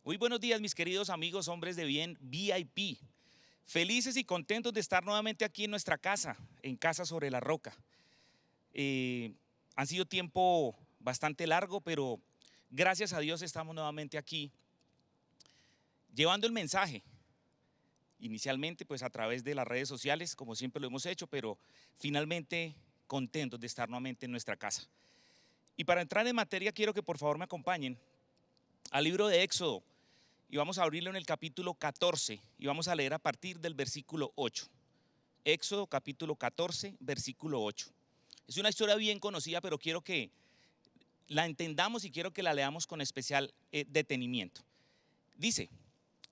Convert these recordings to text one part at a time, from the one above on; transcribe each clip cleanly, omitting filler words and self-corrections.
Muy buenos días, mis queridos amigos, hombres de bien, VIP. Felices y contentos de estar nuevamente aquí en nuestra casa, en Casa sobre la Roca. Han sido tiempo bastante largo, pero gracias a Dios estamos nuevamente aquí llevando el mensaje. Inicialmente, pues a través de las redes sociales, como siempre lo hemos hecho, pero finalmente contentos de estar nuevamente en nuestra casa. Y para entrar en materia, quiero que por favor me acompañen al libro de Éxodo. Y vamos a abrirlo en el capítulo 14 y vamos a leer a partir del versículo 8. Éxodo capítulo 14, versículo 8. Es una historia bien conocida, pero quiero que la entendamos y quiero que la leamos con especial detenimiento. Dice,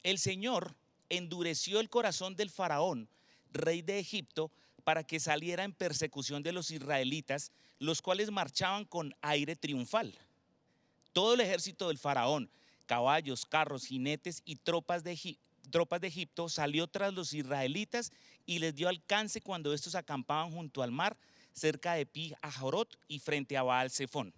el Señor endureció el corazón del faraón, rey de Egipto, para que saliera en persecución de los israelitas, los cuales marchaban con aire triunfal. Todo el ejército del faraón, caballos, carros, jinetes y tropas de Egipto salió tras los israelitas y les dio alcance cuando estos acampaban junto al mar, cerca de Pi-Hahorot y frente a Baal-Zephón.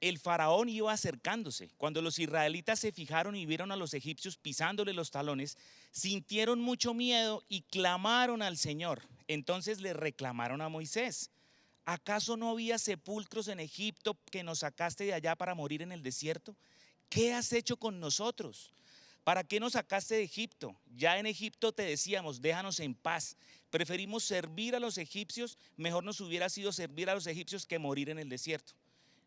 El faraón iba acercándose. Cuando los israelitas se fijaron y vieron a los egipcios pisándole los talones, sintieron mucho miedo y clamaron al Señor. Entonces le reclamaron a Moisés: ¿acaso no había sepulcros en Egipto que nos sacaste de allá para morir en el desierto? ¿Qué has hecho con nosotros? ¿Para qué nos sacaste de Egipto? Ya en Egipto te decíamos, déjanos en paz. Preferimos servir a los egipcios, mejor nos hubiera sido servir a los egipcios que morir en el desierto.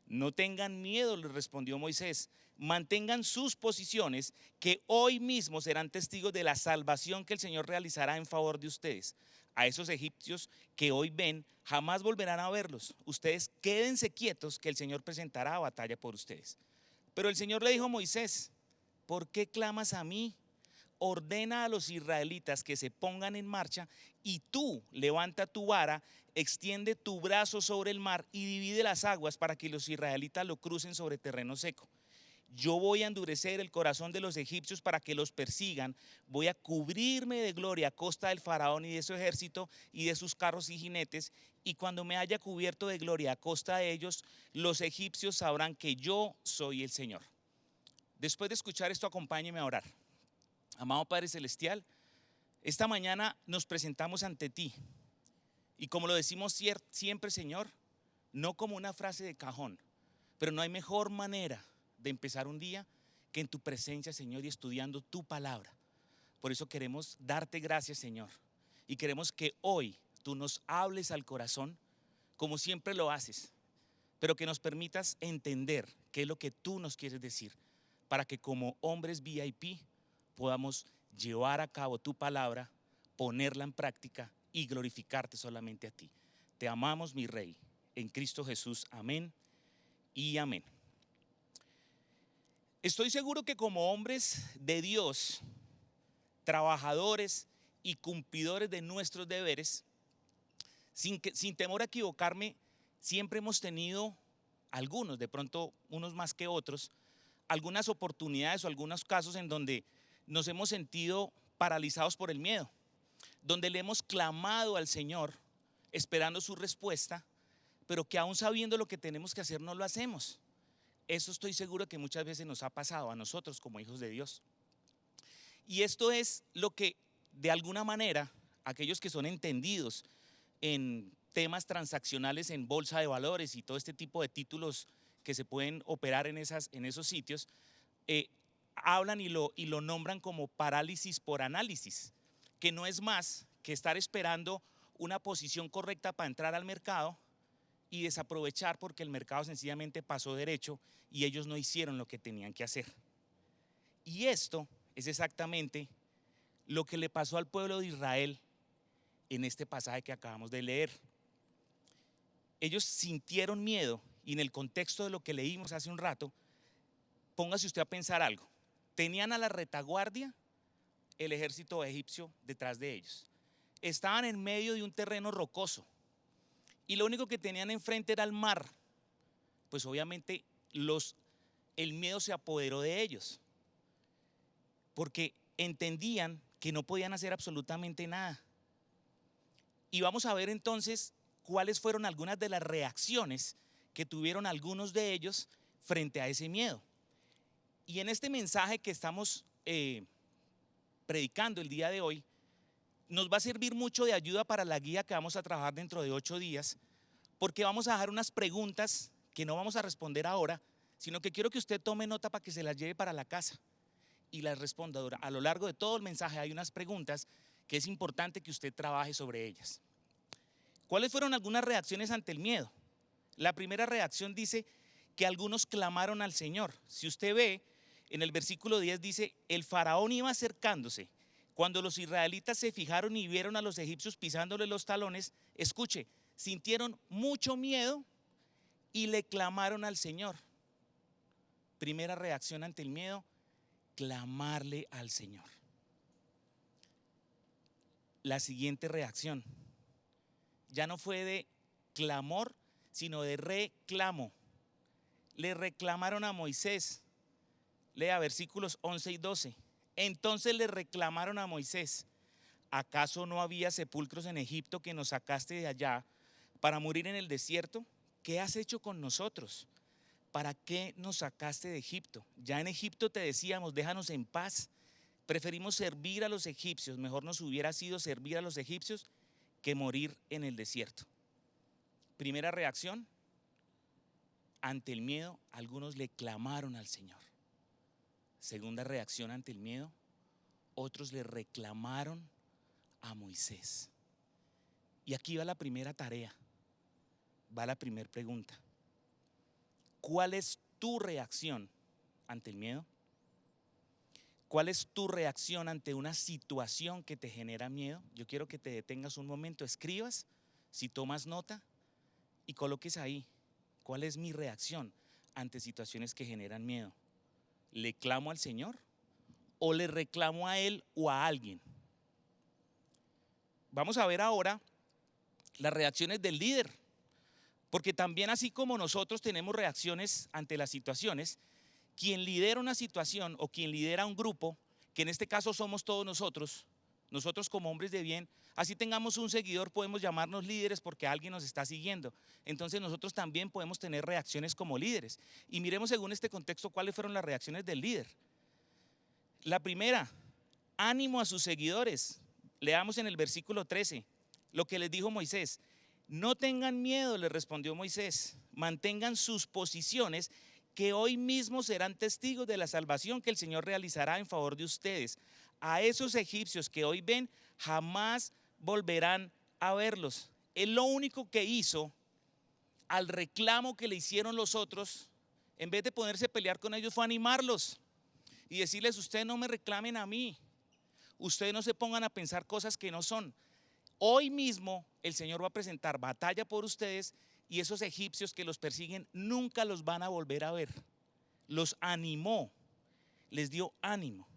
No tengan miedo, les respondió Moisés, mantengan sus posiciones, que hoy mismo serán testigos de la salvación que el Señor realizará en favor de ustedes. A esos egipcios que hoy ven, jamás volverán a verlos. Ustedes quédense quietos, que el Señor presentará batalla por ustedes. Pero el Señor le dijo a Moisés: ¿por qué clamas a mí? Ordena a los israelitas que se pongan en marcha y tú levanta tu vara, extiende tu brazo sobre el mar y divide las aguas para que los israelitas lo crucen sobre terreno seco. Yo voy a endurecer el corazón de los egipcios para que los persigan. Voy a cubrirme de gloria a costa del faraón y de su ejército y de sus carros y jinetes. Y cuando me haya cubierto de gloria a costa de ellos, los egipcios sabrán que yo soy el Señor. Después de escuchar esto, acompáñeme a orar. Amado Padre Celestial, esta mañana nos presentamos ante ti. Y como lo decimos siempre, Señor, no como una frase de cajón, pero no hay mejor manera de empezar un día que en tu presencia, Señor, y estudiando tu palabra. Por eso queremos darte gracias, Señor, y queremos que hoy tú nos hables al corazón como siempre lo haces, pero que nos permitas entender qué es lo que tú nos quieres decir, para que como hombres VIP podamos llevar a cabo tu palabra, ponerla en práctica y glorificarte solamente a ti. Te amamos, mi Rey, en Cristo Jesús. Amén y amén. Estoy seguro que como hombres de Dios, trabajadores y cumplidores de nuestros deberes, sin temor a equivocarme, siempre hemos tenido algunos, de pronto unos más que otros, algunas oportunidades o algunos casos en donde nos hemos sentido paralizados por el miedo, donde le hemos clamado al Señor esperando su respuesta, pero que aún sabiendo lo que tenemos que hacer no lo hacemos. Eso estoy seguro que muchas veces nos ha pasado a nosotros como hijos de Dios. Y esto es lo que de alguna manera aquellos que son entendidos en temas transaccionales en bolsa de valores y todo este tipo de títulos que se pueden operar en esos sitios, hablan y lo nombran como parálisis por análisis, que no es más que estar esperando una posición correcta para entrar al mercado y desaprovechar porque el mercado sencillamente pasó derecho y ellos no hicieron lo que tenían que hacer. Y esto es exactamente lo que le pasó al pueblo de Israel en este pasaje que acabamos de leer. Ellos sintieron miedo y en el contexto de lo que leímos hace un rato, póngase usted a pensar algo. Tenían a la retaguardia el ejército egipcio detrás de ellos. Estaban en medio de un terreno rocoso y lo único que tenían enfrente era el mar. Pues obviamente el miedo se apoderó de ellos porque entendían que no podían hacer absolutamente nada. Y vamos a ver entonces cuáles fueron algunas de las reacciones que tuvieron algunos de ellos frente a ese miedo. Y en este mensaje que estamos predicando el día de hoy, nos va a servir mucho de ayuda para la guía que vamos a trabajar dentro de 8 días, porque vamos a dejar unas preguntas que no vamos a responder ahora, sino que quiero que usted tome nota para que se las lleve para la casa y las responda. A lo largo de todo el mensaje hay unas preguntas que es importante que usted trabaje sobre ellas. ¿Cuáles fueron algunas reacciones ante el miedo? La primera reacción dice que algunos clamaron al Señor. Si usted ve, en el versículo 10 dice, el faraón iba acercándose. Cuando los israelitas se fijaron y vieron a los egipcios pisándole los talones, escuche, sintieron mucho miedo y le clamaron al Señor. Primera reacción ante el miedo, clamarle al Señor. La siguiente reacción ya no fue de clamor, sino de reclamo. Le reclamaron a Moisés. Lea versículos 11 y 12. Entonces le reclamaron a Moisés: ¿acaso no había sepulcros en Egipto que nos sacaste de allá para morir en el desierto? ¿Qué has hecho con nosotros? ¿Para qué nos sacaste de Egipto? Ya en Egipto te decíamos, déjanos en paz. Preferimos servir a los egipcios. Mejor nos hubiera sido servir a los egipcios que morir en el desierto. Primera reacción, ante el miedo, algunos le clamaron al Señor. Segunda reacción ante el miedo, otros le reclamaron a Moisés. Y aquí va la primera tarea, va la primera pregunta. ¿Cuál es tu reacción ante el miedo? ¿Cuál es tu reacción ante una situación que te genera miedo? Yo quiero que te detengas un momento, escribas, si tomas nota, y coloques ahí, ¿cuál es mi reacción ante situaciones que generan miedo? ¿Le clamo al Señor o le reclamo a Él o a alguien? Vamos a ver ahora las reacciones del líder, porque también así como nosotros tenemos reacciones ante las situaciones, quien lidera una situación o quien lidera un grupo, que en este caso somos todos nosotros como hombres de bien, así tengamos un seguidor, podemos llamarnos líderes porque alguien nos está siguiendo. Entonces nosotros también podemos tener reacciones como líderes. Y miremos según este contexto cuáles fueron las reacciones del líder. La primera, ánimo a sus seguidores. Leamos en el versículo 13 lo que les dijo Moisés. No tengan miedo, les respondió Moisés, mantengan sus posiciones, que hoy mismo serán testigos de la salvación que el Señor realizará en favor de ustedes. A esos egipcios que hoy ven, jamás volverán a verlos. Él lo único que hizo al reclamo que le hicieron los otros, en vez de ponerse a pelear con ellos, fue animarlos y decirles: ustedes no me reclamen a mí, ustedes no se pongan a pensar cosas que no son. Hoy mismo el Señor va a presentar batalla por ustedes y esos egipcios que los persiguen nunca los van a volver a ver. Los animó, les dio ánimo.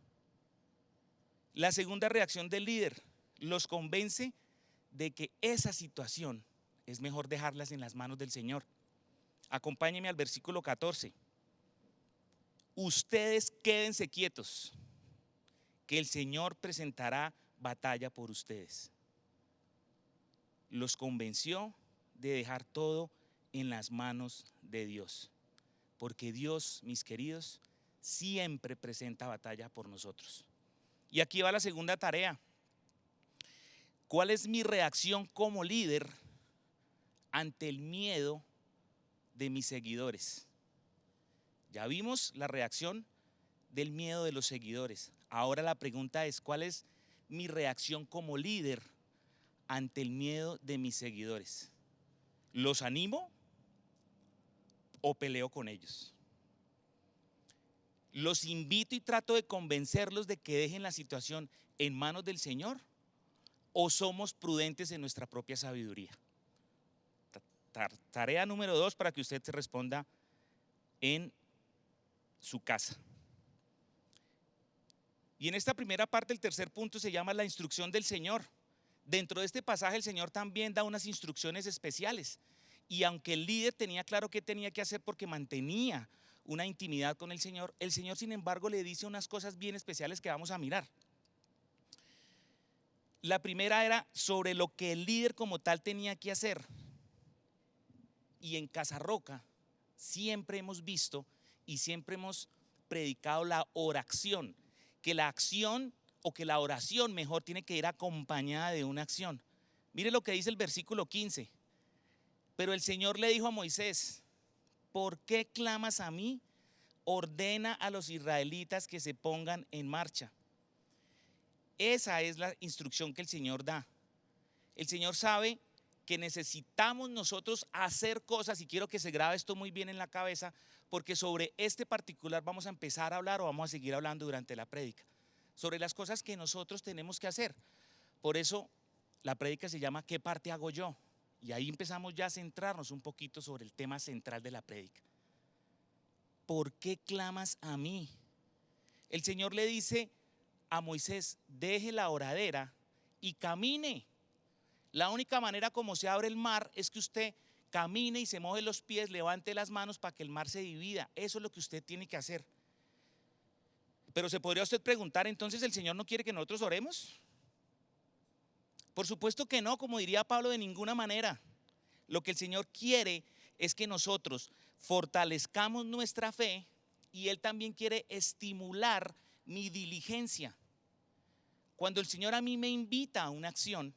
La segunda reacción del líder, los convence de que esa situación es mejor dejarlas en las manos del Señor. Acompáñenme al versículo 14. Ustedes quédense quietos, que el Señor presentará batalla por ustedes. Los convenció de dejar todo en las manos de Dios, porque Dios, mis queridos, siempre presenta batalla por nosotros. Y aquí va la segunda tarea. ¿Cuál es mi reacción como líder ante el miedo de mis seguidores? Ya vimos la reacción del miedo de los seguidores. Ahora la pregunta es: ¿cuál es mi reacción como líder ante el miedo de mis seguidores? ¿Los animo o peleo con ellos? ¿Los invito y trato de convencerlos de que dejen la situación en manos del Señor? ¿O somos prudentes en nuestra propia sabiduría? Tarea número 2 para que usted se responda en su casa. Y en esta primera parte, el tercer punto se llama la instrucción del Señor. Dentro de este pasaje el Señor también da unas instrucciones especiales. Y aunque el líder tenía claro qué tenía que hacer porque mantenía una intimidad con el Señor sin embargo le dice unas cosas bien especiales que vamos a mirar. La primera era sobre lo que el líder como tal tenía que hacer. Y en Casa Roca siempre hemos visto y siempre hemos predicado la oración, que la acción o que la oración mejor tiene que ir acompañada de una acción. Mire lo que dice el versículo 15. Pero el Señor le dijo a Moisés: ¿por qué clamas a mí? Ordena a los israelitas que se pongan en marcha. Esa es la instrucción que el Señor da. El Señor sabe que necesitamos nosotros hacer cosas, y quiero que se grabe esto muy bien en la cabeza, porque sobre este particular vamos a empezar a hablar, o vamos a seguir hablando durante la prédica, sobre las cosas que nosotros tenemos que hacer. Por eso la prédica se llama ¿qué parte hago yo? Y ahí empezamos ya a centrarnos un poquito sobre el tema central de la prédica. ¿Por qué clamas a mí? El Señor le dice a Moisés: deje la oradera y camine. La única manera como se abre el mar es que usted camine y se moje los pies, levante las manos para que el mar se divida. Eso es lo que usted tiene que hacer. Pero se podría usted preguntar, ¿entonces el Señor no quiere que nosotros oremos? Por supuesto que no, como diría Pablo, de ninguna manera. Lo que el Señor quiere es que nosotros fortalezcamos nuestra fe, y Él también quiere estimular mi diligencia. Cuando el Señor a mí me invita a una acción,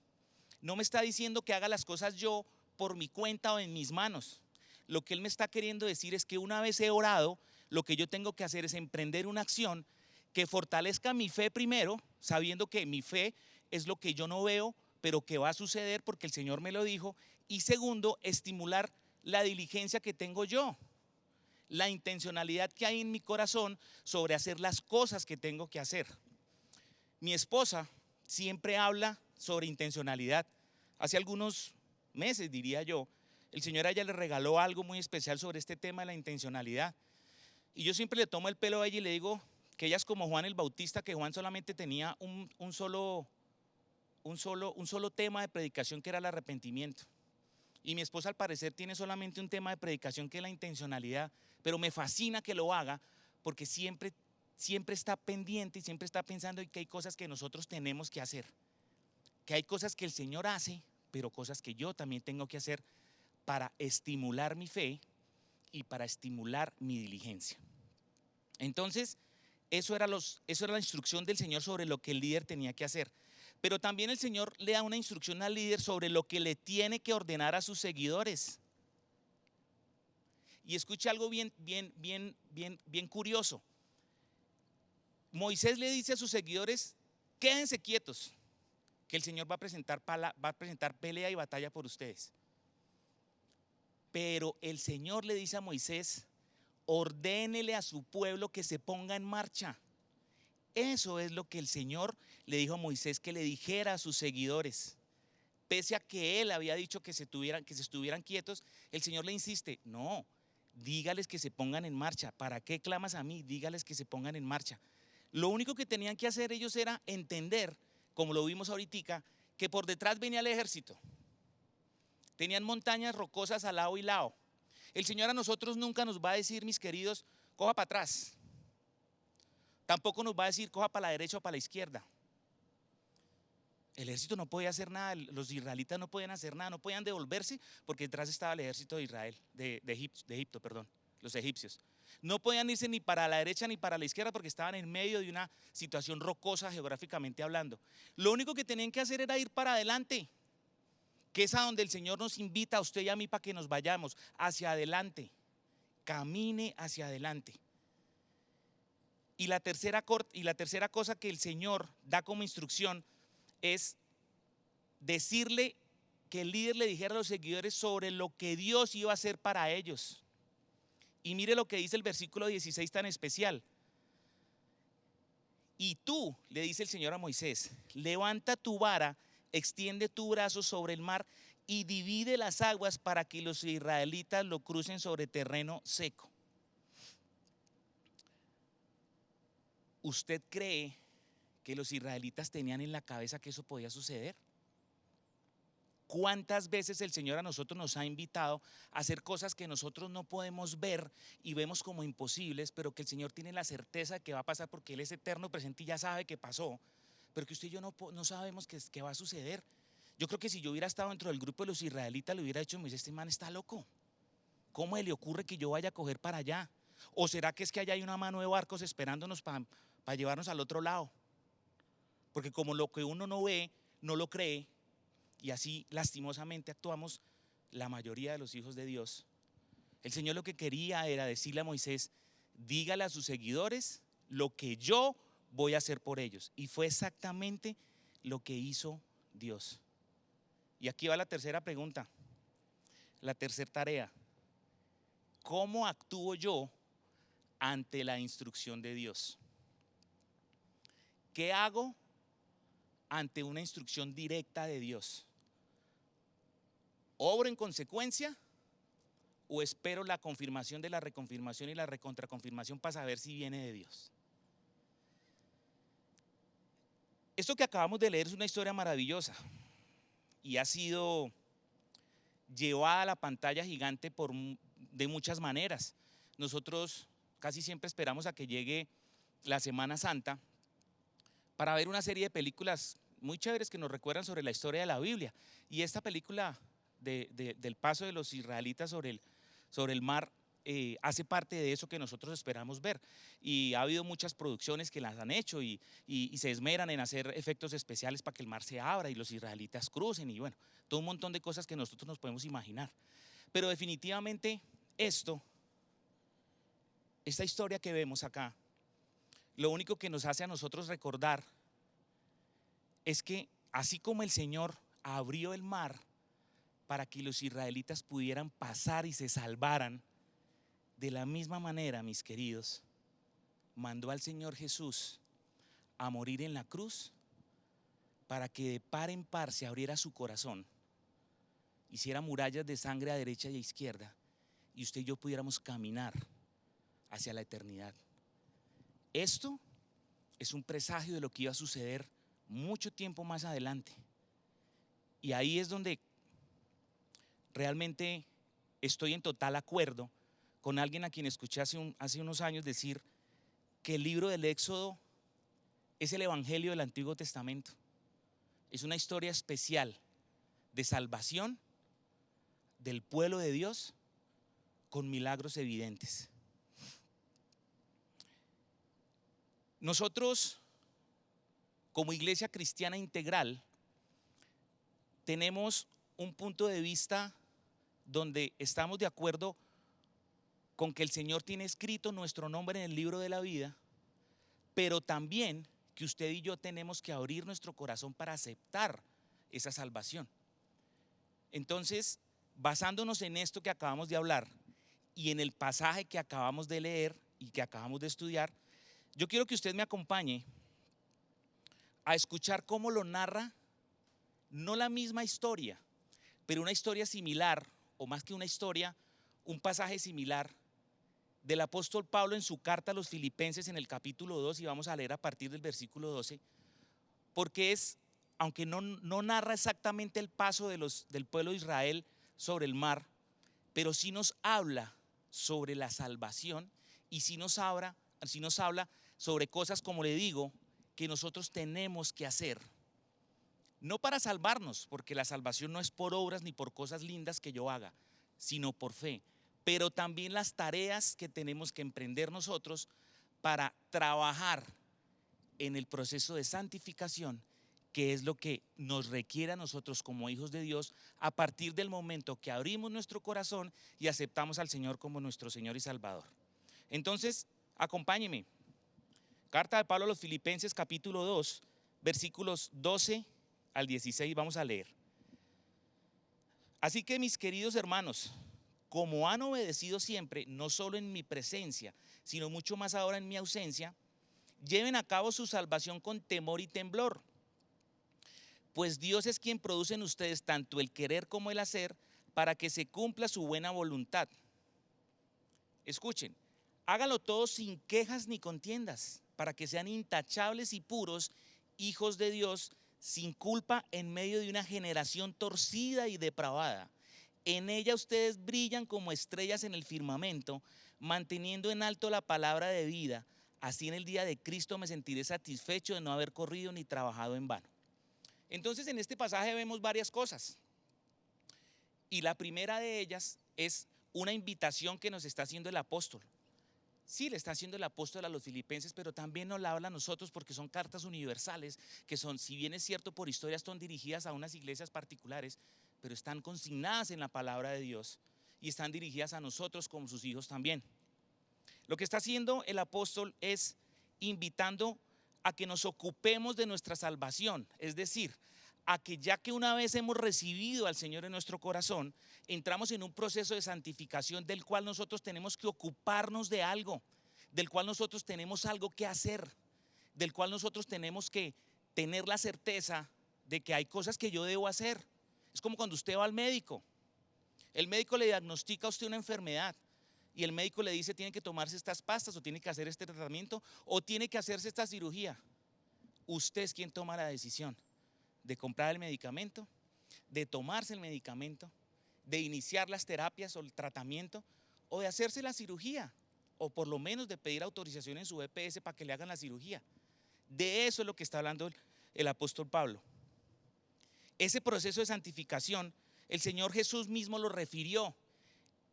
no me está diciendo que haga las cosas yo por mi cuenta o en mis manos. Lo que Él me está queriendo decir es que una vez he orado, lo que yo tengo que hacer es emprender una acción que fortalezca mi fe primero, sabiendo que mi fe es lo que yo no veo, pero que va a suceder porque el Señor me lo dijo. Y segundo, estimular la diligencia que tengo yo, la intencionalidad que hay en mi corazón sobre hacer las cosas que tengo que hacer. Mi esposa siempre habla sobre intencionalidad. Hace algunos meses, diría yo, el Señor a ella le regaló algo muy especial sobre este tema de la intencionalidad. Y yo siempre le tomo el pelo a ella y le digo que ella es como Juan el Bautista, que Juan solamente tenía un solo tema de predicación, que era el arrepentimiento. Y mi esposa al parecer tiene solamente un tema de predicación, que es la intencionalidad. Pero me fascina que lo haga, porque siempre está pendiente y siempre está pensando que hay cosas que nosotros tenemos que hacer, que hay cosas que el Señor hace, pero cosas que yo también tengo que hacer para estimular mi fe y para estimular mi diligencia. Entonces, eso era la instrucción del Señor sobre lo que el líder tenía que hacer. Pero también el Señor le da una instrucción al líder sobre lo que le tiene que ordenar a sus seguidores. Y escuche algo bien curioso. Moisés le dice a sus seguidores: quédense quietos, que el Señor va a presentar pelea y batalla por ustedes. Pero el Señor le dice a Moisés: ordénele a su pueblo que se ponga en marcha. Eso es lo que el Señor le dijo a Moisés que le dijera a sus seguidores. Pese a que él había dicho que se estuvieran quietos, el Señor le insiste: no, dígales que se pongan en marcha. ¿Para qué clamas a mí? Dígales que se pongan en marcha. Lo único que tenían que hacer ellos era entender, como lo vimos ahorita, que por detrás venía el ejército. Tenían montañas rocosas al lado y lado. El Señor a nosotros nunca nos va a decir, mis queridos, coja para atrás. Tampoco nos va a decir coja para la derecha o para la izquierda. El ejército no podía hacer nada, los israelitas no podían hacer nada, no podían devolverse porque detrás estaba el ejército de Israel, de Egipto, los egipcios. No podían irse ni para la derecha ni para la izquierda porque estaban en medio de una situación rocosa geográficamente hablando. Lo único que tenían que hacer era ir para adelante, que es a donde el Señor nos invita a usted y a mí para que nos vayamos, hacia adelante. Camine hacia adelante. Y la tercera cosa que el Señor da como instrucción es decirle, que el líder le dijera a los seguidores sobre lo que Dios iba a hacer para ellos. Y mire lo que dice el versículo 16 tan especial. Y tú, le dice el Señor a Moisés, levanta tu vara, extiende tu brazo sobre el mar y divide las aguas para que los israelitas lo crucen sobre terreno seco. ¿Usted cree que los israelitas tenían en la cabeza que eso podía suceder? ¿Cuántas veces el Señor a nosotros nos ha invitado a hacer cosas que nosotros no podemos ver y vemos como imposibles, pero que el Señor tiene la certeza de que va a pasar porque Él es eterno presente y ya sabe que pasó, pero que usted y yo no sabemos qué va a suceder? Yo creo que si yo hubiera estado dentro del grupo de los israelitas, le hubiera dicho: este man está loco. ¿Cómo le ocurre que yo vaya a coger para allá? ¿O será que es que allá hay una mano de barcos esperándonos para llevarnos al otro lado? Porque como lo que uno no ve, no lo cree, y así lastimosamente actuamos la mayoría de los hijos de Dios. El Señor lo que quería era decirle a Moisés: dígale a sus seguidores lo que yo voy a hacer por ellos. Y fue exactamente lo que hizo Dios. Y aquí va la tercera pregunta, la tercera tarea. ¿Cómo actúo yo ante la instrucción de Dios? ¿Qué hago ante una instrucción directa de Dios? ¿Obro en consecuencia o espero la confirmación de la reconfirmación y la recontraconfirmación para saber si viene de Dios? Esto que acabamos de leer es una historia maravillosa y ha sido llevada a la pantalla gigante de muchas maneras. Nosotros casi siempre esperamos a que llegue la Semana Santa para ver una serie de películas muy chéveres que nos recuerdan sobre la historia de la Biblia. Y esta película del paso de los israelitas sobre el mar hace parte de eso que nosotros esperamos ver. Y ha habido muchas producciones que las han hecho y se esmeran en hacer efectos especiales para que el mar se abra y los israelitas crucen y bueno, todo un montón de cosas que nosotros nos podemos imaginar. Pero definitivamente esta historia que vemos acá, lo único que nos hace a nosotros recordar es que así como el Señor abrió el mar para que los israelitas pudieran pasar y se salvaran, de la misma manera, mis queridos, mandó al Señor Jesús a morir en la cruz para que de par en par se abriera su corazón, hiciera murallas de sangre a derecha y a izquierda, y usted y yo pudiéramos caminar hacia la eternidad. Esto es un presagio de lo que iba a suceder mucho tiempo más adelante. Y ahí es donde realmente estoy en total acuerdo con alguien a quien escuché hace unos años decir que el libro del Éxodo es el evangelio del Antiguo Testamento. Es una historia especial de salvación del pueblo de Dios con milagros evidentes. Nosotros, como Iglesia Cristiana Integral, tenemos un punto de vista donde estamos de acuerdo con que el Señor tiene escrito nuestro nombre en el libro de la vida, pero también que usted y yo tenemos que abrir nuestro corazón para aceptar esa salvación. Entonces, basándonos en esto que acabamos de hablar y en el pasaje que acabamos de leer y que acabamos de estudiar, yo quiero que usted me acompañe a escuchar cómo lo narra, no la misma historia, pero una historia similar, o más que una historia, un pasaje similar del apóstol Pablo en su carta a los Filipenses en el capítulo 2, y vamos a leer a partir del versículo 12, porque aunque no narra exactamente el paso del pueblo de Israel sobre el mar, pero sí nos habla sobre la salvación y sí nos habla sobre cosas, como le digo, que nosotros tenemos que hacer. No para salvarnos, porque la salvación no es por obras ni por cosas lindas que yo haga, sino por fe. Pero también las tareas que tenemos que emprender nosotros para trabajar en el proceso de santificación, que es lo que nos requiere a nosotros como hijos de Dios a partir del momento que abrimos nuestro corazón y aceptamos al Señor como nuestro Señor y Salvador. Entonces, acompáñeme. Carta de Pablo a los Filipenses, capítulo 2, versículos 12 al 16, vamos a leer. Así que, mis queridos hermanos, como han obedecido siempre, no solo en mi presencia, sino mucho más ahora en mi ausencia, lleven a cabo su salvación con temor y temblor. Pues Dios es quien produce en ustedes tanto el querer como el hacer para que se cumpla su buena voluntad. Escuchen, háganlo todo sin quejas ni contiendas, para que sean intachables y puros, hijos de Dios, sin culpa en medio de una generación torcida y depravada. En ella ustedes brillan como estrellas en el firmamento, manteniendo en alto la palabra de vida. Así en el día de Cristo me sentiré satisfecho de no haber corrido ni trabajado en vano. Entonces, en este pasaje vemos varias cosas. Y la primera de ellas es una invitación que nos está haciendo el apóstol. Sí, le está haciendo el apóstol a los filipenses, pero también nos la habla a nosotros porque son cartas universales que son, si bien es cierto por historia, están dirigidas a unas iglesias particulares, pero están consignadas en la palabra de Dios y están dirigidas a nosotros como sus hijos también. Lo que está haciendo el apóstol es invitando a que nos ocupemos de nuestra salvación, es decir, a que ya que una vez hemos recibido al Señor en nuestro corazón, entramos en un proceso de santificación del cual nosotros tenemos que ocuparnos de algo, del cual nosotros tenemos algo que hacer, del cual nosotros tenemos que tener la certeza de que hay cosas que yo debo hacer. Es como cuando usted va al médico, el médico le diagnostica a usted una enfermedad y el médico le dice tiene que tomarse estas pastas o tiene que hacer este tratamiento o tiene que hacerse esta cirugía. Usted es quien toma la decisión de comprar el medicamento, de tomarse el medicamento, de iniciar las terapias o el tratamiento o de hacerse la cirugía o por lo menos de pedir autorización en su EPS para que le hagan la cirugía. De eso es lo que está hablando el apóstol Pablo. Ese proceso de santificación, el Señor Jesús mismo lo refirió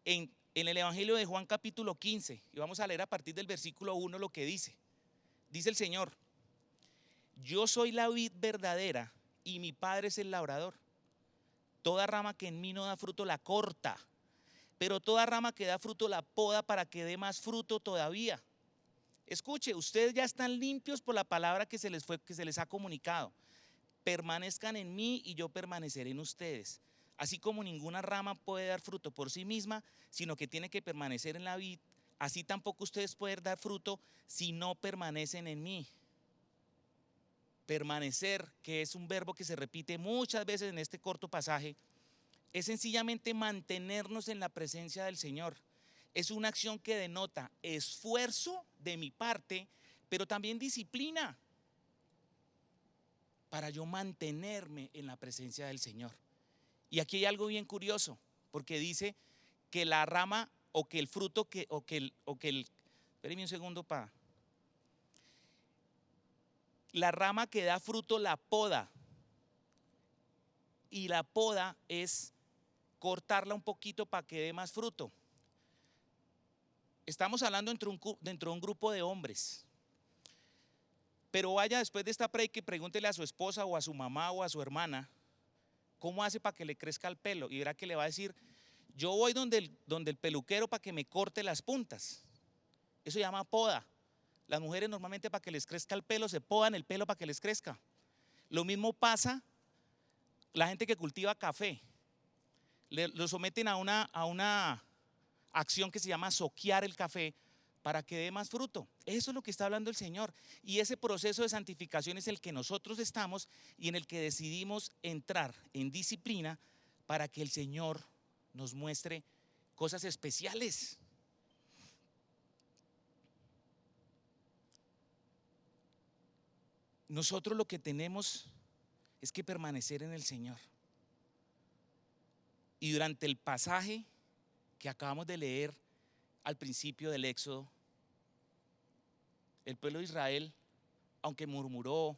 en el Evangelio de Juan capítulo 15 y vamos a leer a partir del versículo 1 lo que dice. Dice el Señor: yo soy la vid verdadera y mi Padre es el labrador. Toda rama que en mí no da fruto la corta, pero toda rama que da fruto la poda para que dé más fruto todavía. Escuche, ustedes ya están limpios por la palabra que se les ha comunicado. Permanezcan en mí y yo permaneceré en ustedes. Así como ninguna rama puede dar fruto por sí misma, sino que tiene que permanecer en la vid, así tampoco ustedes pueden dar fruto si no permanecen en mí. Permanecer, que es un verbo que se repite muchas veces en este corto pasaje, es sencillamente mantenernos en la presencia del Señor. Es una acción que denota esfuerzo de mi parte, pero también disciplina para yo mantenerme en la presencia del Señor. Y aquí hay algo bien curioso, porque dice que la rama o que el fruto espérenme un segundo para. La rama que da fruto la poda, y la poda es cortarla un poquito para que dé más fruto. Estamos hablando dentro de un grupo de hombres, pero vaya después de esta predica y pregúntele a su esposa o a su mamá o a su hermana cómo hace para que le crezca el pelo y verá que le va a decir: yo voy donde el peluquero para que me corte las puntas. Eso se llama poda. Las mujeres normalmente para que les crezca el pelo se podan el pelo para que les crezca. Lo mismo pasa la gente que cultiva café. Lo someten a una acción que se llama soquear el café para que dé más fruto. Eso es lo que está hablando el Señor. Y ese proceso de santificación es el que nosotros estamos y en el que decidimos entrar en disciplina para que el Señor nos muestre cosas especiales. Nosotros lo que tenemos es que permanecer en el Señor. Y durante el pasaje que acabamos de leer al principio del Éxodo, el pueblo de Israel, aunque murmuró,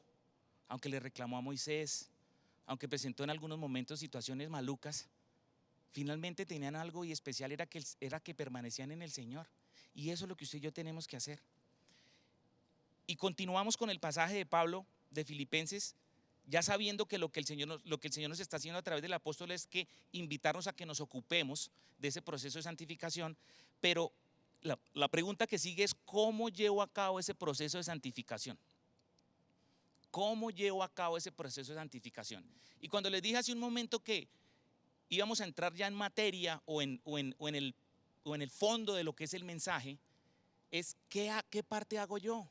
aunque le reclamó a Moisés, aunque presentó en algunos momentos situaciones malucas, finalmente tenían algo y especial, era que permanecían en el Señor. Y eso es lo que usted y yo tenemos que hacer. Y continuamos con el pasaje de Pablo de Filipenses, ya sabiendo que lo que el Señor nos está haciendo a través del apóstol es que invitarnos a que nos ocupemos de ese proceso de santificación, pero la pregunta que sigue es: ¿cómo llevo a cabo ese proceso de santificación? ¿Cómo llevo a cabo ese proceso de santificación? Y cuando les dije hace un momento que íbamos a entrar ya en materia o en el fondo de lo que es el mensaje, es ¿qué parte hago yo?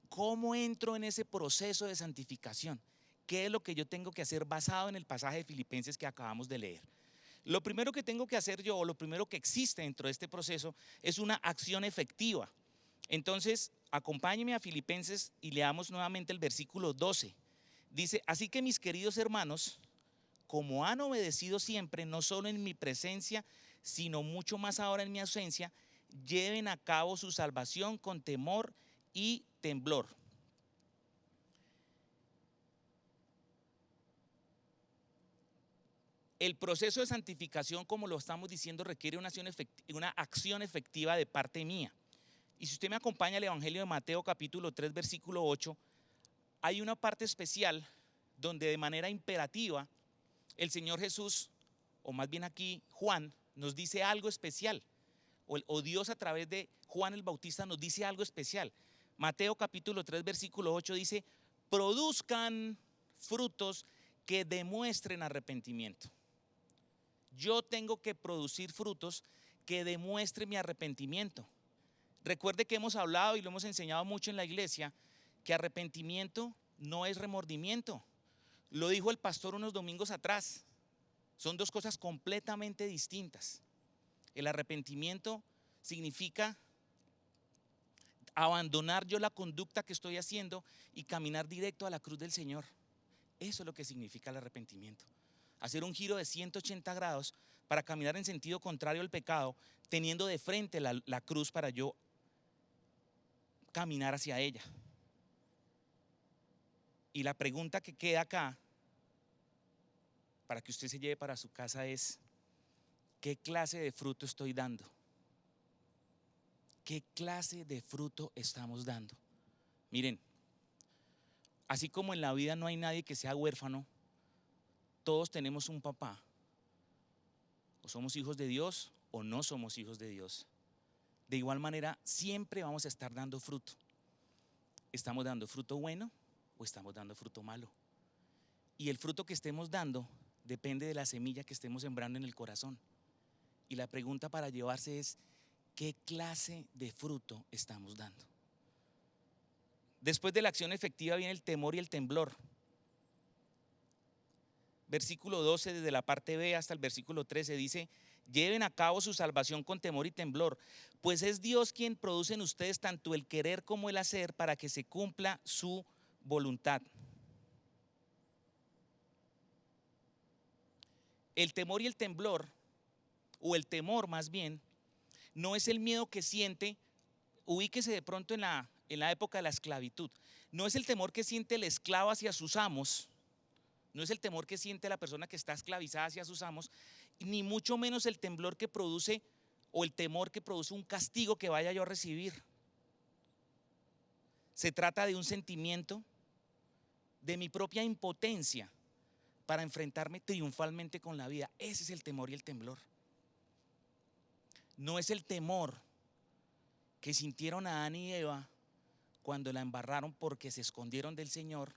¿Cómo entro en ese proceso de santificación? ¿Qué es lo que yo tengo que hacer basado en el pasaje de Filipenses que acabamos de leer? Lo primero que tengo que hacer yo, o lo primero que existe dentro de este proceso, es una acción efectiva. Entonces, acompáñenme a Filipenses y leamos nuevamente el versículo 12. Dice: así que mis queridos hermanos, como han obedecido siempre, no solo en mi presencia, sino mucho más ahora en mi ausencia, lleven a cabo su salvación con temor y temblor. El proceso de santificación, como lo estamos diciendo, requiere una acción efectiva de parte mía. Y si usted me acompaña al Evangelio de Mateo capítulo 3 versículo 8, hay una parte especial donde de manera imperativa el Señor Jesús, o más bien aquí Juan, nos dice algo especial, o Dios a través de Juan el Bautista nos dice algo especial. Mateo capítulo 3 versículo 8 dice: produzcan frutos que demuestren arrepentimiento. Yo tengo que producir frutos que demuestren mi arrepentimiento. Recuerde que hemos hablado y lo hemos enseñado mucho en la iglesia, que arrepentimiento no es remordimiento. Lo dijo el pastor unos domingos atrás. Son dos cosas completamente distintas. El arrepentimiento significa abandonar yo la conducta que estoy haciendo y caminar directo a la cruz del Señor. Eso es lo que significa el arrepentimiento. Hacer un giro de 180 grados para caminar en sentido contrario al pecado, teniendo de frente la cruz para yo caminar hacia ella. Y la pregunta que queda acá, para que usted se lleve para su casa, es: ¿qué clase de fruto estoy dando? ¿Qué clase de fruto estamos dando? Miren, así como en la vida no hay nadie que sea huérfano, todos tenemos un papá. O somos hijos de Dios o no somos hijos de Dios. De igual manera, siempre vamos a estar dando fruto. ¿Estamos dando fruto bueno o estamos dando fruto malo? Y el fruto que estemos dando depende de la semilla que estemos sembrando en el corazón. Y la pregunta para llevarse es: ¿qué clase de fruto estamos dando? Después de la acción efectiva viene el temor y el temblor. Versículo 12, desde la parte B hasta el versículo 13 dice: lleven a cabo su salvación con temor y temblor, pues es Dios quien produce en ustedes tanto el querer como el hacer para que se cumpla su voluntad. El temor y el temblor, o el temor más bien, no es el miedo que siente. Ubíquese de pronto en la época de la esclavitud. No es el temor que siente el esclavo hacia sus amos, no es el temor que siente la persona que está esclavizada hacia sus amos, ni mucho menos el temblor que produce, o el temor que produce un castigo que vaya yo a recibir. Se trata de un sentimiento de mi propia impotencia para enfrentarme triunfalmente con la vida. Ese es el temor y el temblor. No es el temor que sintieron Adán y Eva cuando la embarraron porque se escondieron del Señor,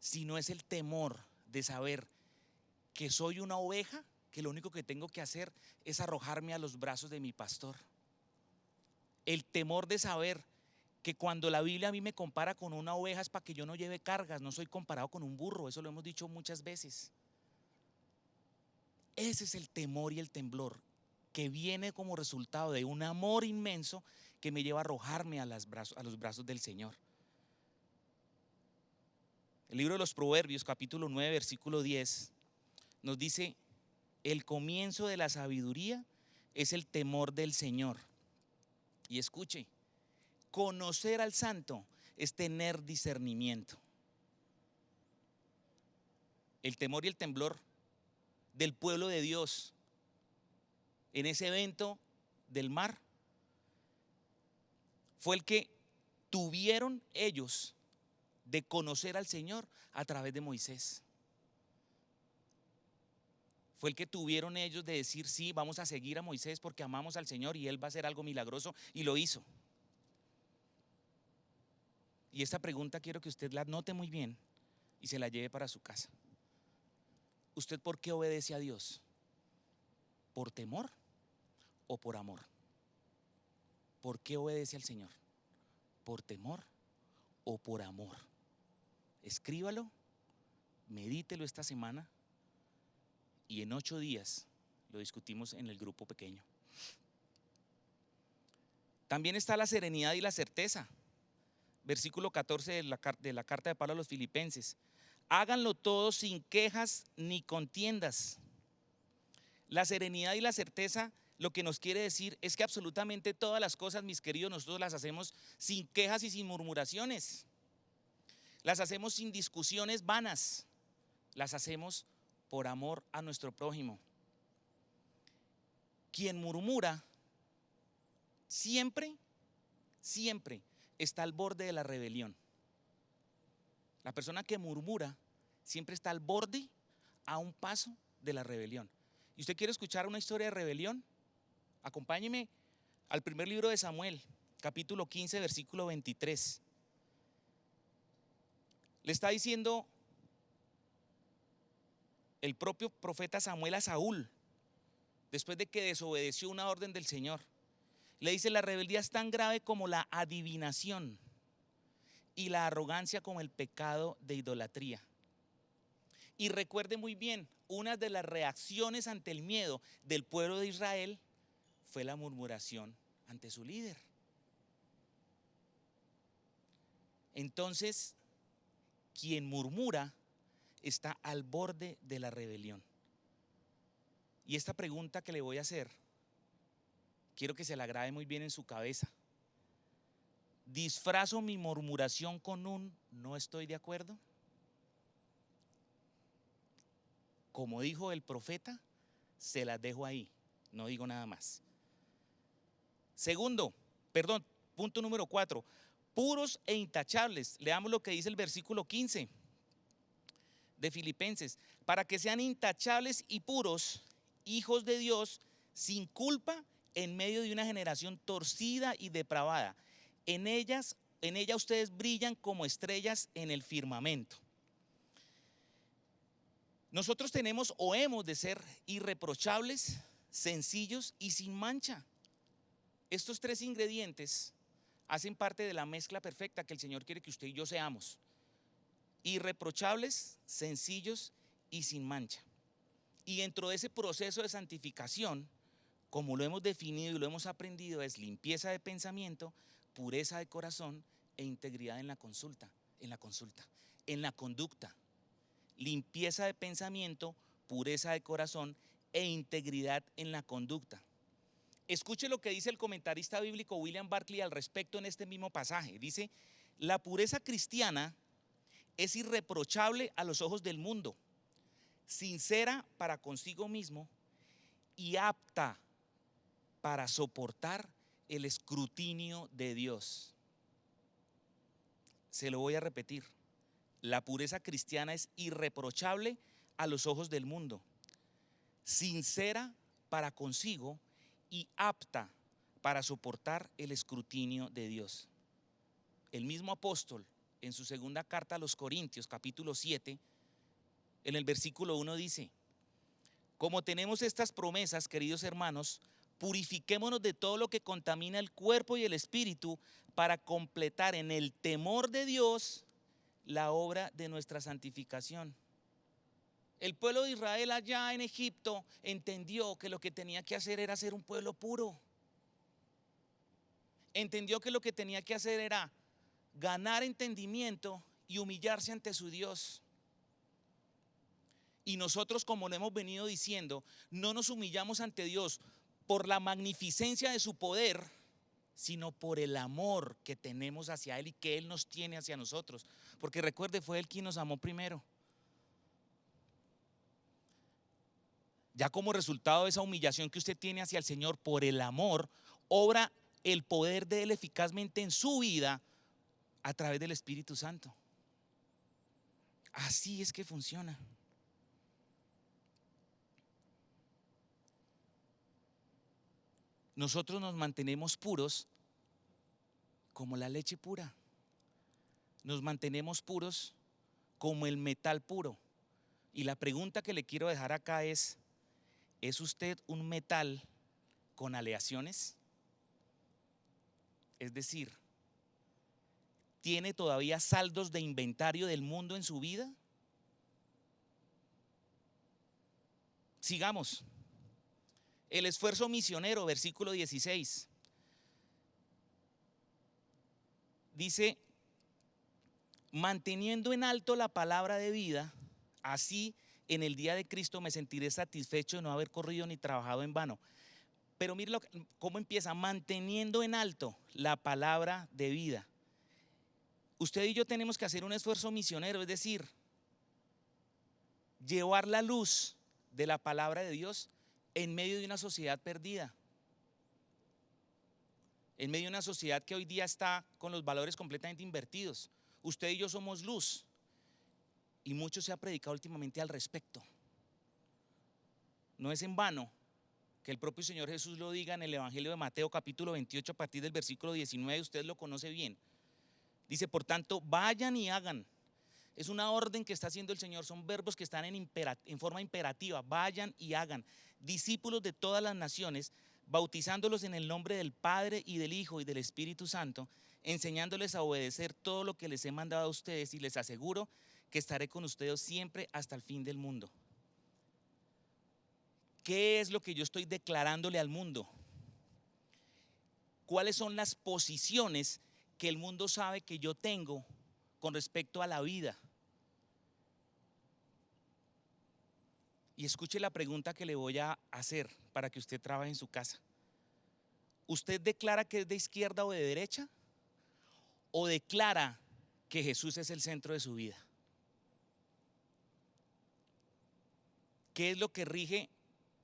sino es el temor de saber que soy una oveja, que lo único que tengo que hacer es arrojarme a los brazos de mi pastor. El temor de saber que cuando la Biblia a mí me compara con una oveja es para que yo no lleve cargas, no soy comparado con un burro, eso lo hemos dicho muchas veces. Ese es el temor y el temblor que viene como resultado de un amor inmenso que me lleva a arrojarme a los brazos del Señor. El libro de los Proverbios, capítulo 9, versículo 10, nos dice: el comienzo de la sabiduría es el temor del Señor. Y escuche, conocer al santo es tener discernimiento. El temor y el temblor del pueblo de Dios en ese evento del mar fue el que tuvieron ellos de conocer al Señor a través de Moisés. Fue el que tuvieron ellos de decir: sí, vamos a seguir a Moisés porque amamos al Señor y Él va a hacer algo milagroso, y lo hizo. Y esta pregunta quiero que usted la note muy bien y se la lleve para su casa. ¿Usted por qué obedece a Dios? ¿Por temor o por amor? ¿Por qué obedece al Señor? ¿Por temor o por amor? Escríbalo, medítelo esta semana y en 8 días lo discutimos en el grupo pequeño. También está la serenidad y la certeza. Versículo 14 de la carta de Pablo a los Filipenses: háganlo todo sin quejas ni contiendas. La serenidad y la certeza lo que nos quiere decir es que absolutamente todas las cosas, mis queridos, nosotros las hacemos sin quejas y sin murmuraciones. Las hacemos sin discusiones vanas. Las hacemos por amor a nuestro prójimo. Quien murmura siempre siempre está al borde de la rebelión. La persona que murmura siempre está al borde, a un paso de la rebelión. ¿Y usted quiere escuchar una historia de rebelión? Acompáñeme al primer libro de Samuel, capítulo 15, versículo 23. Le está diciendo el propio profeta Samuel a Saúl, después de que desobedeció una orden del Señor. Le dice: la rebeldía es tan grave como la adivinación y la arrogancia como el pecado de idolatría. Y recuerde muy bien, una de las reacciones ante el miedo del pueblo de Israel fue la murmuración ante su líder. Entonces, quien murmura está al borde de la rebelión. Y esta pregunta que le voy a hacer, quiero que se la grabe muy bien en su cabeza. ¿Disfrazo mi murmuración con un no estoy de acuerdo? Como dijo el profeta, se las dejo ahí, no digo nada más. Punto número 4, puros e intachables. Leamos lo que dice el versículo 15 de Filipenses: para que sean intachables y puros, hijos de Dios, sin culpa en medio de una generación torcida y depravada. En ella ustedes brillan como estrellas en el firmamento. Nosotros tenemos o hemos de ser irreprochables, sencillos y sin mancha. Estos tres ingredientes hacen parte de la mezcla perfecta que el Señor quiere que usted y yo seamos: irreprochables, sencillos y sin mancha. Y dentro de ese proceso de santificación, como lo hemos definido y lo hemos aprendido, es limpieza de pensamiento, pureza de corazón e integridad en la conducta. Limpieza de pensamiento, pureza de corazón e integridad en la conducta. Escuche lo que dice el comentarista bíblico William Barclay al respecto en este mismo pasaje. Dice: la pureza cristiana es irreprochable a los ojos del mundo, sincera para consigo mismo y apta para soportar el escrutinio de Dios. Se lo voy a repetir: la pureza cristiana es irreprochable a los ojos del mundo, sincera para consigo y apta para soportar el escrutinio de Dios. El mismo apóstol, en su segunda carta a los Corintios, capítulo 7, en el versículo 1 dice: como tenemos estas promesas, queridos hermanos, purifiquémonos de todo lo que contamina el cuerpo y el espíritu, para completar en el temor de Dios la obra de nuestra santificación. El pueblo de Israel allá en Egipto entendió que lo que tenía que hacer era ser un pueblo puro. Entendió que lo que tenía que hacer era ganar entendimiento y humillarse ante su Dios. Y nosotros, como lo hemos venido diciendo, no nos humillamos ante Dios por la magnificencia de su poder, sino por el amor que tenemos hacia Él y que Él nos tiene hacia nosotros. Porque recuerde, fue Él quien nos amó primero. Ya como resultado de esa humillación que usted tiene hacia el Señor por el amor, obra el poder de Él eficazmente en su vida a través del Espíritu Santo. Así es que funciona. Nosotros nos mantenemos puros como la leche pura. Nos mantenemos puros como el metal puro. Y la pregunta que le quiero dejar acá es usted un metal con aleaciones? Es decir, ¿tiene todavía saldos de inventario del mundo en su vida? Sigamos. El esfuerzo misionero, versículo 16. Dice: manteniendo en alto la palabra de vida, así en el día de Cristo me sentiré satisfecho de no haber corrido ni trabajado en vano. Pero mire cómo empieza: manteniendo en alto la palabra de vida. Usted y yo tenemos que hacer un esfuerzo misionero, es decir, llevar la luz de la palabra de Dios en medio de una sociedad perdida. en medio de una sociedad que hoy día está con los valores completamente invertidos. Usted y yo somos luz y mucho se ha predicado últimamente al respecto. No es en vano que el propio Señor Jesús lo diga en el Evangelio de Mateo capítulo 28 a partir del versículo 19, usted lo conoce bien. Dice, por tanto, vayan y hagan. Es una orden que está haciendo el Señor, son verbos que están en forma imperativa. Vayan y hagan. Discípulos de todas las naciones, bautizándolos en el nombre del Padre y del Hijo y del Espíritu Santo, enseñándoles a obedecer todo lo que les he mandado a ustedes, y les aseguro que estaré con ustedes siempre hasta el fin del mundo. ¿Qué es lo que yo estoy declarándole al mundo? ¿Cuáles son las posiciones que el mundo sabe que yo tengo con respecto a la vida? Y escuche la pregunta que le voy a hacer para que usted trabaje en su casa. ¿Usted declara que es de izquierda o de derecha? ¿O declara que Jesús es el centro de su vida? ¿Qué es lo que rige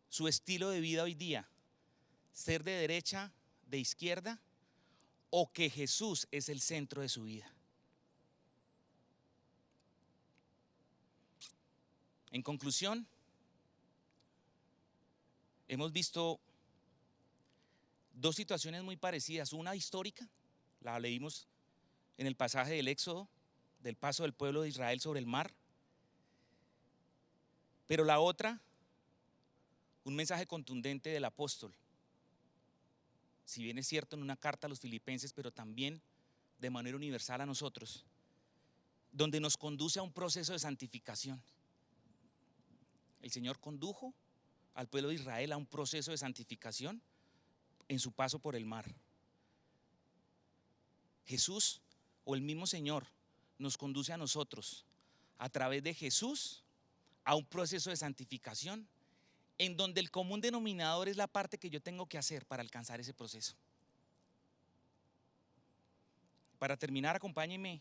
su estilo de vida hoy día? ¿Ser de derecha, de izquierda, o que Jesús es el centro de su vida? En conclusión, hemos visto dos situaciones muy parecidas. Una histórica, la leímos en el pasaje del Éxodo, del paso del pueblo de Israel sobre el mar. Pero la otra, un mensaje contundente del apóstol. Si bien es cierto en una carta a los filipenses, pero también de manera universal a nosotros, donde nos conduce a un proceso de santificación. El Señor condujo al pueblo de Israel a un proceso de santificación en su paso por el mar. Jesús, o el mismo Señor, nos conduce a nosotros a través de Jesús a un proceso de santificación, en donde el común denominador es la parte que yo tengo que hacer para alcanzar ese proceso. Para terminar, acompáñenme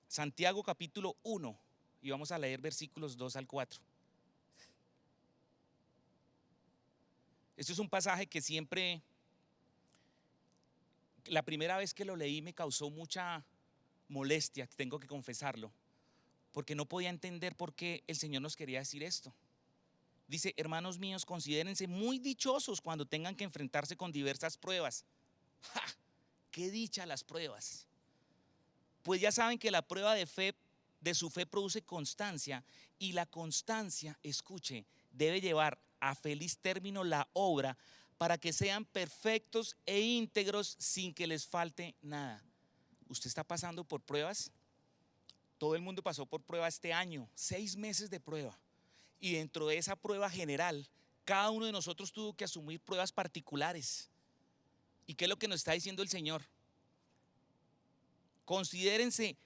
Santiago capítulo 1 y vamos a leer versículos 2 al 4. Este es un pasaje que siempre, la primera vez que lo leí me causó mucha molestia, tengo que confesarlo, porque no podía entender por qué el Señor nos quería decir esto. Dice, hermanos míos, considérense muy dichosos cuando tengan que enfrentarse con diversas pruebas. ¡Ja! ¡Qué dicha las pruebas! Pues ya saben que la prueba de su fe produce constancia, y la constancia, escuche, debe llevar a feliz término la obra, para que sean perfectos e íntegros sin que les falte nada. ¿Usted está pasando por pruebas? Todo el mundo pasó por prueba este año, 6 meses de prueba. Y dentro de esa prueba general, cada uno de nosotros tuvo que asumir pruebas particulares. ¿Y qué es lo que nos está diciendo el Señor? Considérense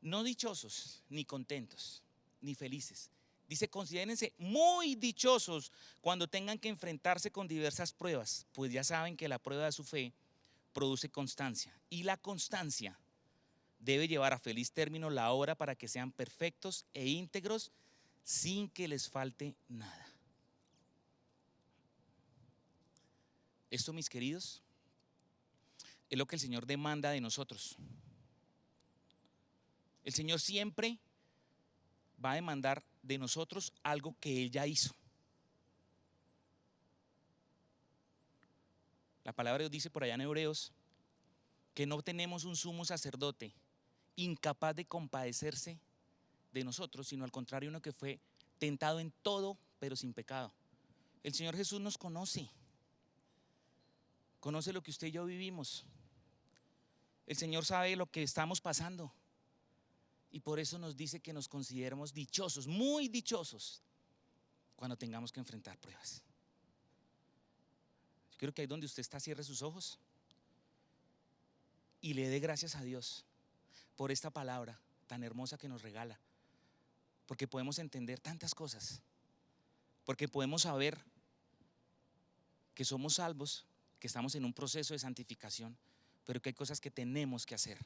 no dichosos, ni contentos, ni felices. Dice, considérense muy dichosos cuando tengan que enfrentarse con diversas pruebas, pues ya saben que la prueba de su fe produce constancia. Y la constancia debe llevar a feliz término la obra, para que sean perfectos e íntegros sin que les falte nada. Esto, mis queridos, es lo que el Señor demanda de nosotros. El Señor siempre va a demandar de nosotros algo que Él ya hizo. La palabra de Dios dice por allá en Hebreos que no tenemos un sumo sacerdote incapaz de compadecerse de nosotros, sino al contrario, uno que fue tentado en todo, pero sin pecado. El Señor Jesús nos conoce lo que usted y yo vivimos. El Señor sabe lo que estamos pasando, y por eso nos dice que nos consideremos dichosos, muy dichosos, cuando tengamos que enfrentar pruebas. Yo quiero que ahí donde usted está cierre sus ojos y le dé gracias a Dios por esta palabra tan hermosa que nos regala, porque podemos entender tantas cosas, porque podemos saber que somos salvos, que estamos en un proceso de santificación, pero que hay cosas que tenemos que hacer.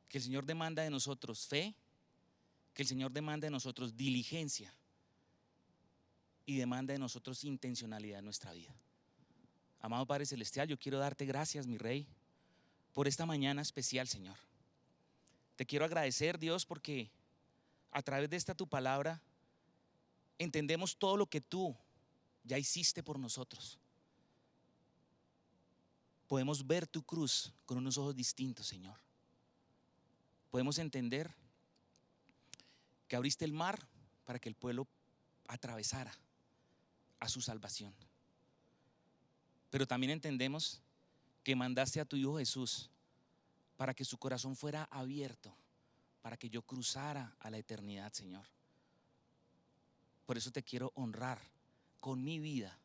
Que el Señor demanda de nosotros fe, que el Señor demanda de nosotros diligencia y demanda de nosotros intencionalidad en nuestra vida. Amado Padre Celestial, yo quiero darte gracias, mi Rey, por esta mañana especial, Señor. Te quiero agradecer, Dios, porque a través de esta tu palabra entendemos todo lo que tú ya hiciste por nosotros. Podemos ver tu cruz con unos ojos distintos, Señor. Podemos entender que abriste el mar para que el pueblo atravesara a su salvación. Pero también entendemos que mandaste a tu Hijo Jesús para que su corazón fuera abierto, para que yo cruzara a la eternidad, Señor. Por eso te quiero honrar con mi vida.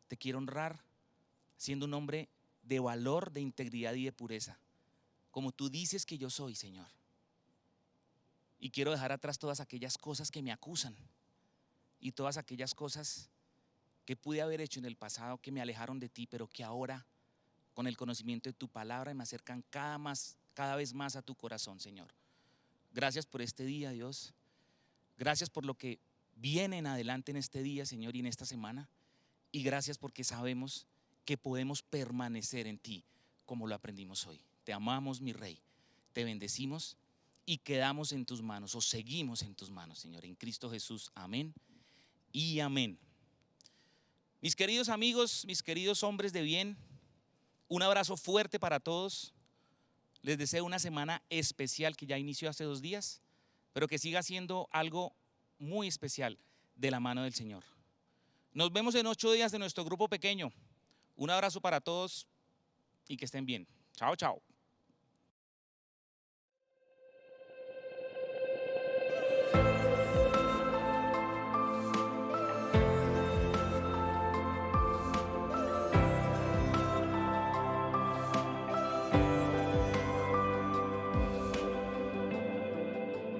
Te quiero honrar siendo un hombre de valor, de integridad y de pureza, como tú dices que yo soy, Señor. Y quiero dejar atrás todas aquellas cosas que me acusan y todas aquellas cosas que pude haber hecho en el pasado que me alejaron de ti, pero que ahora, con el conocimiento de tu palabra, me acercan cada vez más a tu corazón, Señor. Gracias por este día, Dios. Gracias por lo que viene en adelante en este día, Señor, y en esta semana. Y gracias porque sabemos que podemos permanecer en ti, como lo aprendimos hoy. Te amamos, mi Rey. Te bendecimos y quedamos en tus manos, o seguimos en tus manos, Señor, en Cristo Jesús. Amén y amén. Mis queridos amigos, mis queridos hombres de bien, un abrazo fuerte para todos. Les deseo una semana especial que ya inició hace 2 días, pero que siga siendo algo muy especial de la mano del Señor. Nos vemos en 8 días de nuestro grupo pequeño. Un abrazo para todos y que estén bien. Chao, chao.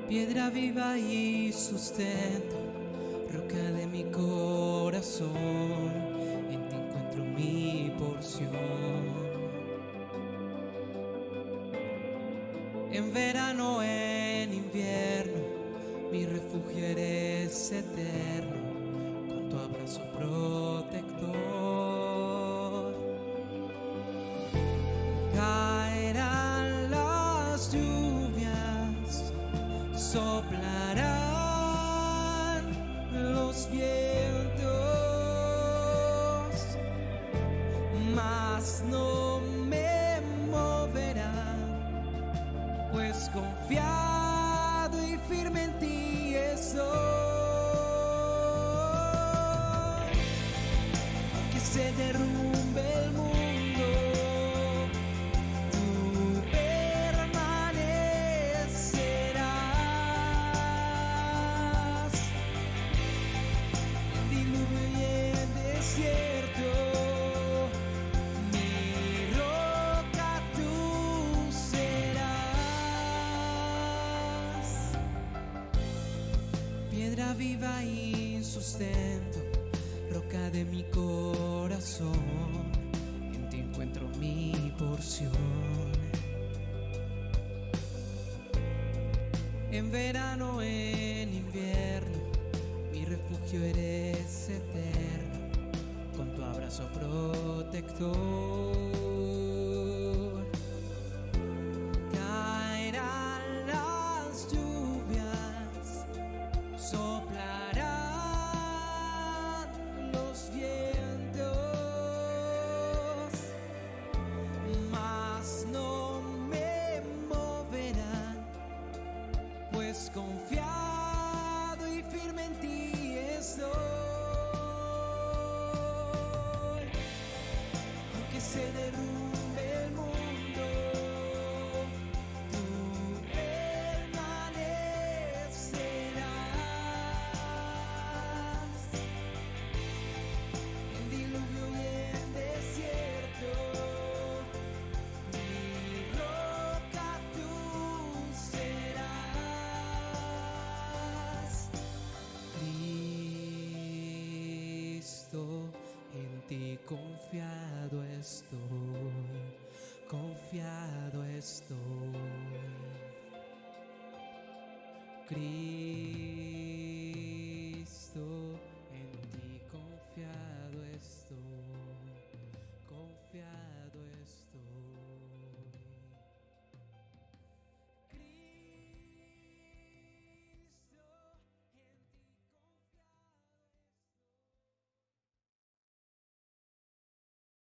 Piedra viva y sustento, roca de mi corazón, en ti encuentro mi porción. En verano, en invierno, mi refugio eres eterno, con tu abrazo protector. Caerán las lluvias, soplarán los vientos, mas no me moverán, pues confiado y firme en ti estoy. Aunque se derrumbe el mundo, viva y sustento, roca de mi corazón, en ti encuentro mi porción. En verano, en invierno, mi refugio eres eterno, con tu abrazo protector. Confiado y firme en ti estoy, aunque se derrumbe el mundo, tú permanecerás. En diluvio y en desierto, mi roca tú serás. Cristo, en ti confiado estoy, confiado estoy. Cristo.